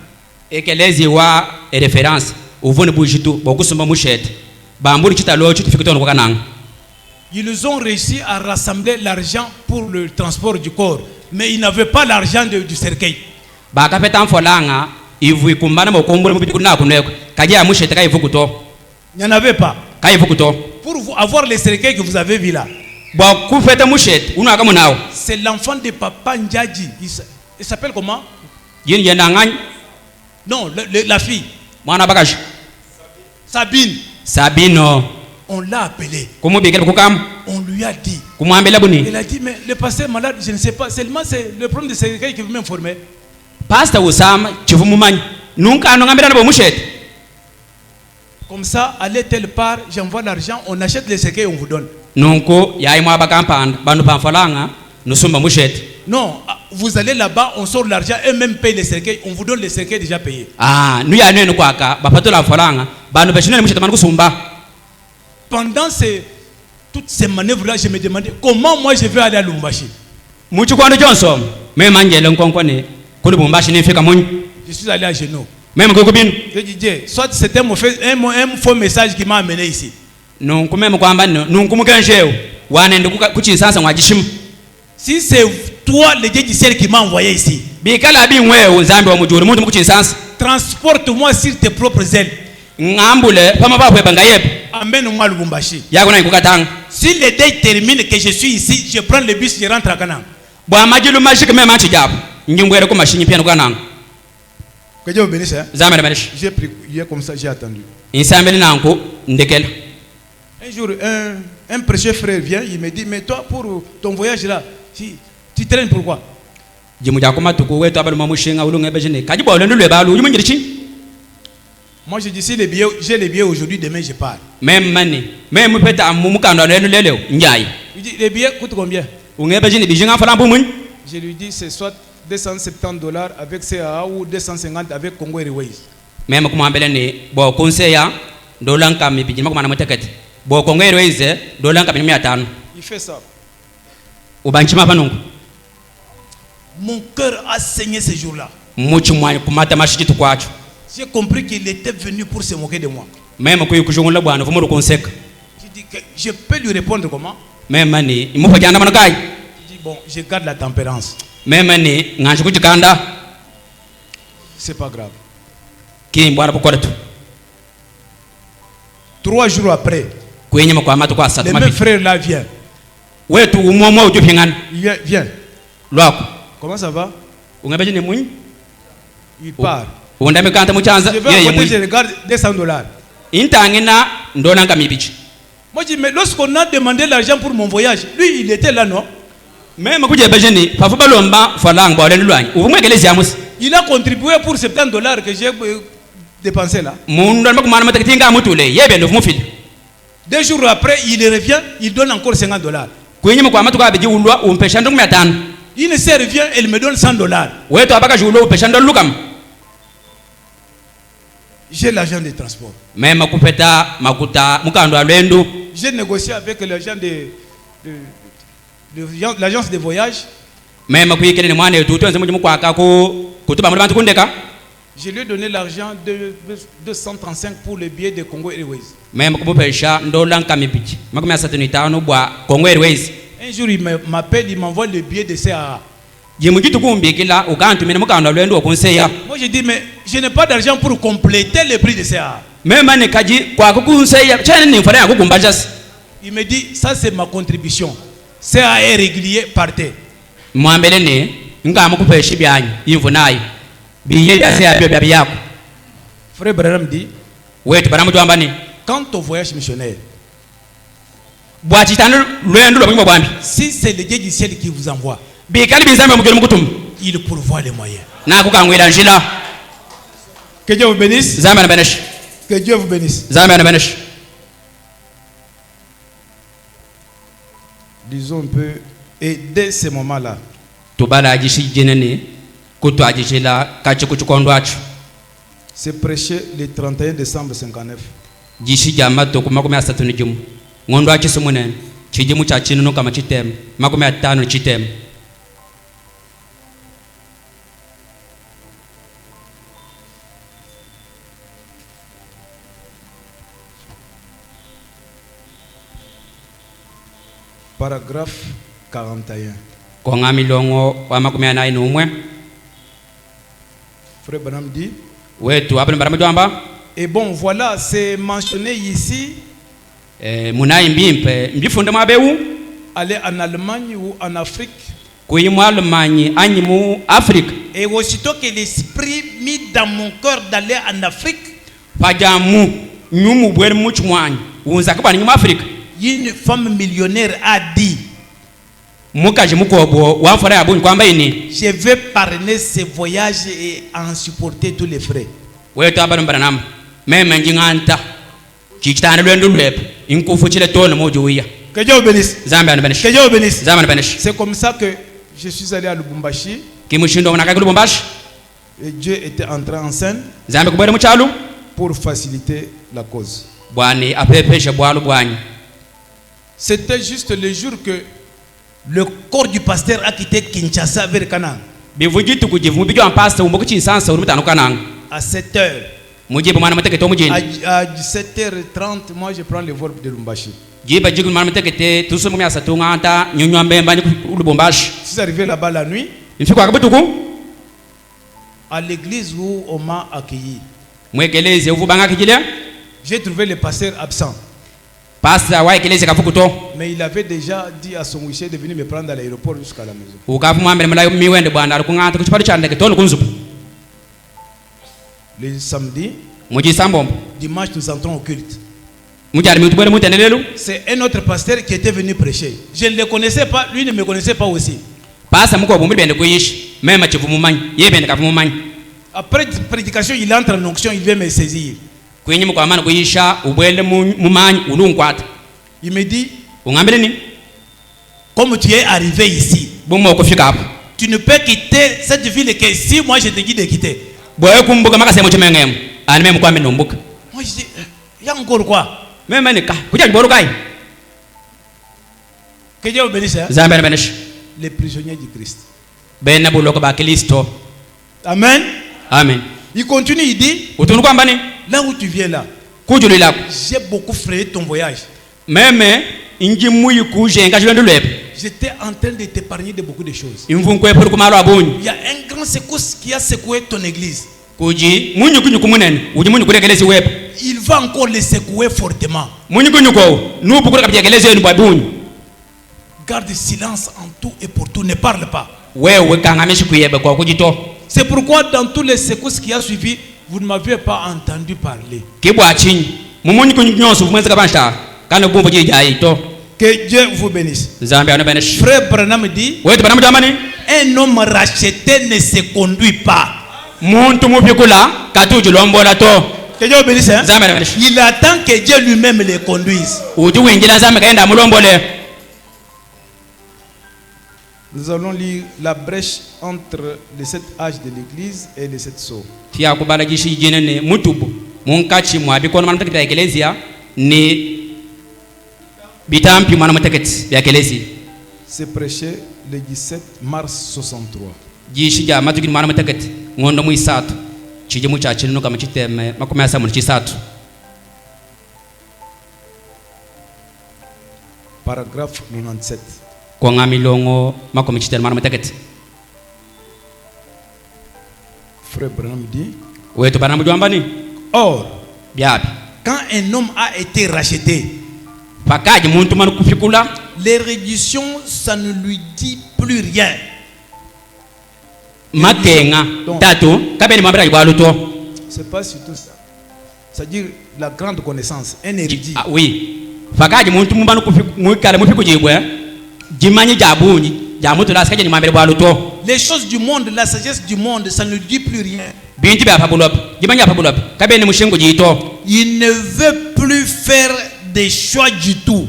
Et que les Iwa est référence au Von Boujitou, beaucoup sont mouchettes. Ils ont réussi à rassembler l'argent pour le transport du corps, mais ils n'avaient pas l'argent du cercueil. Il n'y en avait pas. Pour avoir les cercueils que vous avez vus là, c'est l'enfant de Papa Ndjadji. Il s'appelle comment? Non, la fille. Sabine. Sabino. On l'a appelé. On lui a dit. Il a dit, mais le pasteur malade, je ne sais pas. Seulement c'est le problème de cercueil qui veut m'informer. Pasteur Oussam, comme ça, allez telle part, j'envoie l'argent, on achète les cercueils, on vous donne. Non, vous allez là-bas, on sort l'argent et même paye les cercueils, on vous donne les cercueils déjà payés. Pendant toutes ces manœuvres-là, je me demandais comment moi je vais aller à Lubumbashi. Je suis allé à genoux. Je dis, soit c'était un faux message qui m'a amené ici. Si c'est toi, le Dieu du ciel, qui m'a envoyé ici, transporte-moi sur tes propres ailes. Amène-moi à Lubumbashi. Si le deuil termine que je suis ici, je prends le bus, je rentre à Canaan. Que Dieu vous bénisse. Hein? J'ai prié comme ça, j'ai attendu. Un jour, un prêcheur frère vient, il me dit, mais toi, pour ton voyage là, tu traînes pourquoi? Moi je dis, si j'ai les billets aujourd'hui, demain je pars. Il dit, les billets coûtent combien? Je lui dis, c'est soit $270 avec CAA ou 250 avec Congo Airways. Même comme ambelene bo conseiller dolanka mibiji makoma na ticket bo Congo Airways dolanka 500. Il fait ça. Ubanchima panungu. Mon cœur a saigné ce jour-là. J'ai compris qu'il était venu pour se moquer de moi. Même je dis que je peux lui répondre comment? Même mani il dit bon, je garde la tempérance. C'est pas grave. 3 jours après, le même frère là vient. Viens. Comment ça va? Il part. Je vais apporter, je regarde $200. Moi je dis, mais lorsqu'on a demandé l'argent pour mon voyage, lui il était là, non? Il a contribué pour $70 que j'ai dépensé là. 2 jours après, il revient, il donne encore $50. Il se revient, il me donne $100. J'ai l'argent de transport. J'ai négocié avec l'agent de l'agence de voyage. Je lui ai donné l'argent de 235 pour le billet de Congo Airways. Un jour, il m'appelle, il m'envoie le billet de CAA. Moi, je dis, mais je n'ai pas d'argent pour compléter le prix de CAA. Il me dit, ça c'est ma contribution. CAA est régulier, partez. Frère Branham dit, quant au voyage missionnaire, si c'est le Dieu du ciel qui vous envoie, il pourvoit les moyens. Que Dieu vous bénisse. Que Dieu vous bénisse. Disons un peu, et dès ce moment-là, c'est prêché le 31 décembre 59. Paragraphe 41. Frère Branham dit. Et bon, voilà, c'est mentionné ici. Aller en Allemagne ou en Afrique. Et aussitôt que l'esprit mis dans mon cœur d'aller en Afrique, une femme millionnaire a dit, je vais parrainer ce voyage et en supporter tous les frais. Que Dieu bénisse. Que Dieu bénisse. C'est comme ça que je suis allé à Lubumbashi. Et Dieu était entré en scène pour faciliter la cause. C'était juste le jour que le corps du pasteur a quitté Kinshasa vers Canaan. À 7 heures. À 17h30, moi je prends le vol de Lubumbashi. Je suis arrivé là-bas la nuit, à l'église où on m'a accueilli. J'ai trouvé le pasteur absent. Mais il avait déjà dit à son huissier de venir me prendre à l'aéroport jusqu'à la maison. Le samedi, dimanche, nous entrons au culte. C'est un autre pasteur qui était venu prêcher. Je ne le connaissais pas, lui ne me connaissait pas aussi. Après prédication, il entre en onction, il vient me saisir. Il me dit, comme tu es arrivé ici, tu ne peux quitter cette ville que si moi je te dis de quitter. Moi je dis, il y a encore quoi? Que Dieu vous bénisse. Les prisonniers du Christ. Amen. Amen. Il continue, il dit, là où tu viens là, j'ai beaucoup frayé ton voyage. J'étais en train de t'épargner de beaucoup de choses. Il y a un grand secousse qui a secoué ton église. Il va encore les secouer fortement. Garde silence en tout et pour tout, ne parle pas. C'est pourquoi dans tous les secousses qui a suivi, vous ne m'avez pas entendu parler. Que Dieu vous bénisse. Frère Branham dit, un homme racheté ne se conduit pas. Que Dieu bénisse. Il attend que Dieu lui-même les conduise. Nous allons lire la brèche entre les 7 âges de l'église et les 7 sceaux. C'est prêché le 17 mars 63. Paragraphe 97. Frère Branham dit, or, quand un homme a été racheté, les réductions, ça ne lui dit plus rien. C'est pas surtout ça. C'est-à-dire la grande connaissance, un érudit. Oui. Les choses du monde, la sagesse du monde, ça ne lui dit plus rien. Il ne veut plus faire des choix du tout.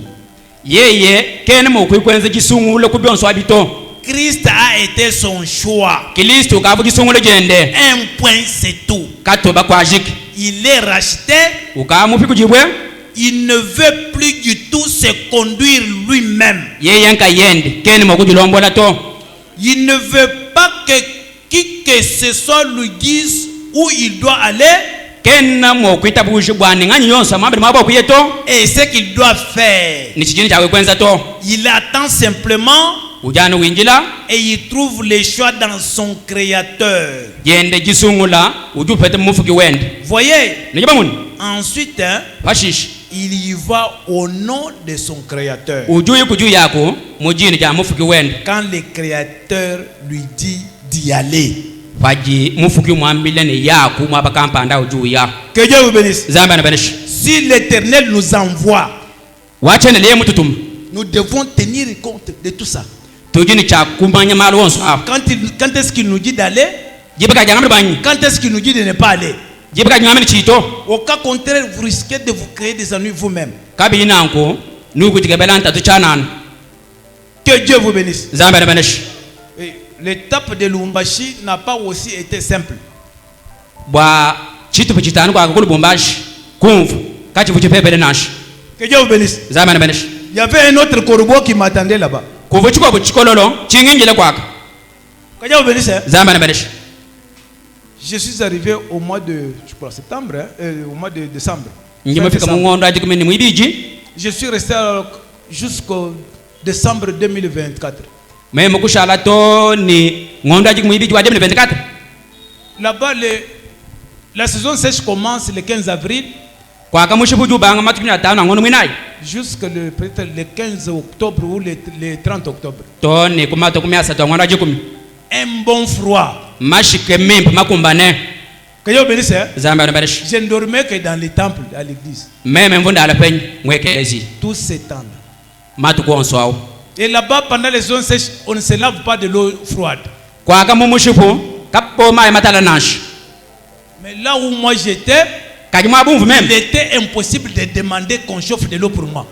Christ a été son choix. Un point, c'est tout. Il est racheté. Il ne veut plus du tout se conduire lui-même. Il ne veut pas que qui que ce soit lui dise où il doit aller. Et ce qu'il doit faire, il attend simplement et il trouve les choix dans son créateur. Voyez, ensuite, il y va au nom de son créateur. Quand le créateur lui dit d'y aller. Que Dieu vous bénisse. Si l'Éternel nous envoie, nous devons tenir compte de tout ça. Quand est-ce qu'il nous dit d'aller? Quand est-ce qu'il nous dit de ne pas aller? Au cas contraire, vous risquez de vous créer des ennuis vous-même. Que Dieu vous bénisse. L'étape de Lubumbashi n'a pas aussi été simple. Que Dieu vous bénisse. Il y avait un autre corbeau qui m'attendait là-bas. Que Dieu vous bénisse. Je suis arrivé au mois de septembre, au mois de décembre. Je suis resté jusqu'au décembre 2024. Là-bas, la saison sèche commence le 15 avril jusqu'au le 15 octobre ou le 30 octobre. Un bon froid. Que Dieu bénisse. Je ne dormais que dans les temples, à l'église. Tout s'étend. Et là-bas, pendant les zones sèches, on ne se lave pas de l'eau froide. Mais là où moi j'étais, il était impossible de demander qu'on chauffe de l'eau pour moi.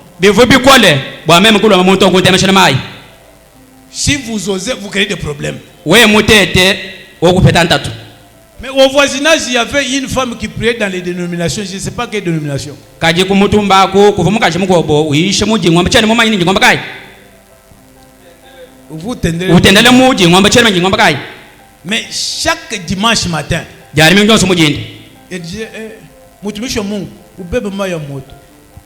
Si vous osez, vous créez des problèmes. Mais au voisinage, il y avait une femme qui priait dans les dénominations. Je ne sais pas quelle dénomination. Vous tendez. Mais chaque dimanche matin, elle disait,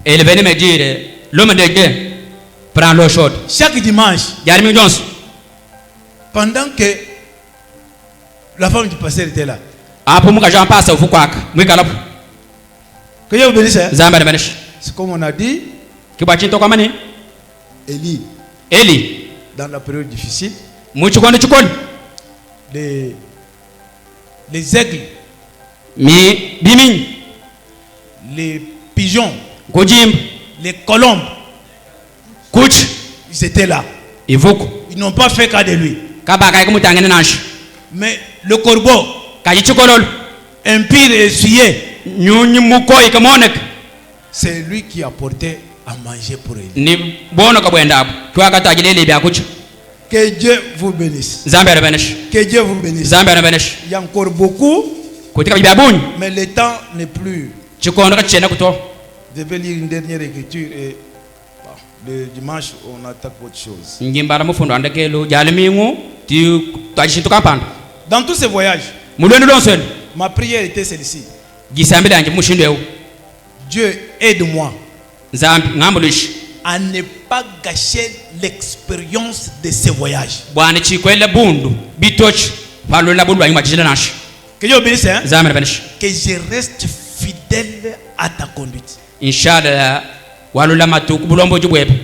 elle venait me dire, l'homme de Dieu prend l'eau chaude. Chaque dimanche, pendant que la femme du pasteur était là. Que Dieu vous bénisse. C'est comme on a dit. Élie, dans la période difficile, les aigles, les pigeons, les colombes, ils étaient là. Ils n'ont pas fait cas de lui. Mais le corbeau, impire et essuyé, c'est lui qui apportait à manger pour lui. Que Dieu vous bénisse. Que Dieu vous bénisse. Il y a encore beaucoup, mais le temps n'est plus. Je vais lire une dernière écriture et le dimanche on attaque autre chose. Dans tous ces voyages, ma prière était celle-ci. Dieu aide-moi à ne pas gâcher l'expérience de ces voyages. Que Dieu bénisse, hein? Que je reste fidèle à ta conduite.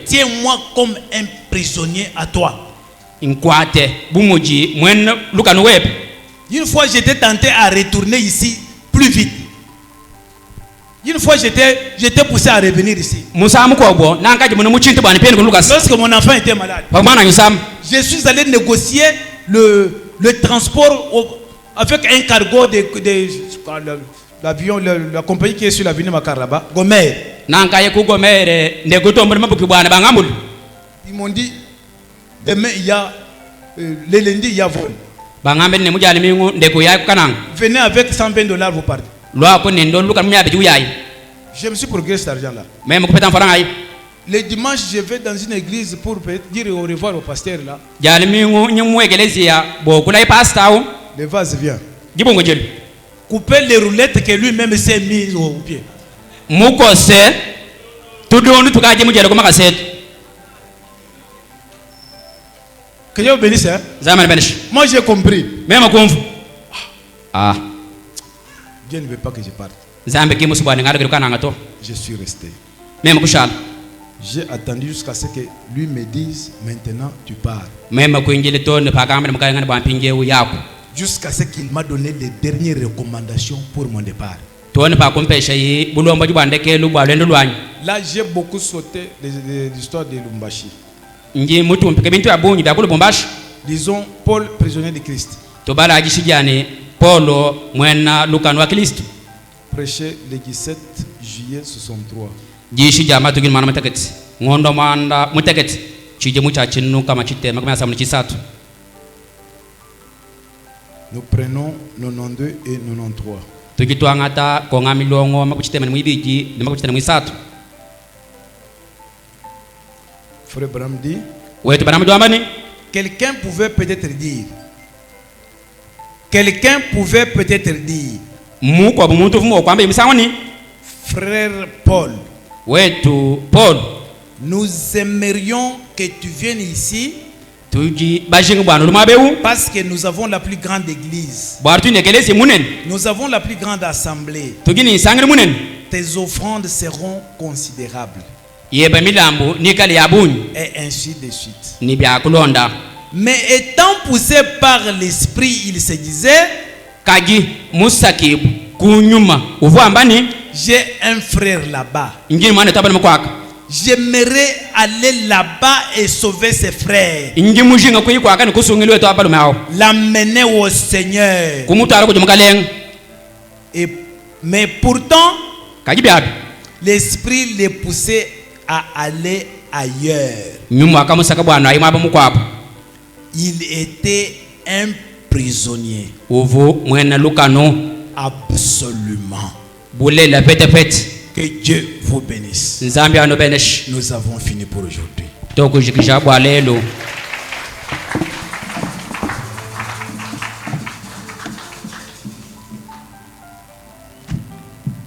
Tiens-moi comme un prisonnier à toi. Une fois j'étais tenté à retourner ici plus vite. Une fois j'étais poussé à revenir ici. Lorsque mon enfant était malade, je suis allé négocier le transport avec un cargo de l'avion, la compagnie qui est sur l'avenue Makar là-bas, Gomer. Ils m'ont dit demain il y a le lundi il y a vol. Venez avec $120 vous partez. Je me suis procuré cet argent-là. Le dimanche, je vais dans une église pour dire au revoir au pasteur là. Le vase vient. couper les roulettes que lui-même s'est mis au pied. Mukose tudonu tukaje mujelo kuma kaset. Que Dieu bénisse. Hein? Moi j'ai compris. Même kumfu. Ah. Dieu ne veut pas que je parte. Je suis resté. Même kushal. J'ai attendu jusqu'à ce que lui me dise maintenant tu pars. Jusqu'à ce qu'il m'a donné les dernières recommandations pour mon départ. Là j'ai beaucoup sauté l'histoire de Lumbashi. Disons Paul prisonnier de Christ. Prêché le 17 juillet 63. Nous prenons 92 et 93. Frère Branham dit, quelqu'un pouvait peut-être dire, frère Paul, nous aimerions que tu viennes ici parce que nous avons la plus grande église. Nous avons la plus grande assemblée. Tes offrandes seront considérables. Et ainsi de suite. Mais étant poussé par l'esprit, il se disait, j'ai un frère là-bas. J'aimerais aller là-bas et sauver ses frères. L'amener au Seigneur. Mais pourtant, l'esprit les poussait à aller ailleurs. Il était un prisonnier. Absolument. Que Dieu vous bénisse. Nous avons fini pour aujourd'hui.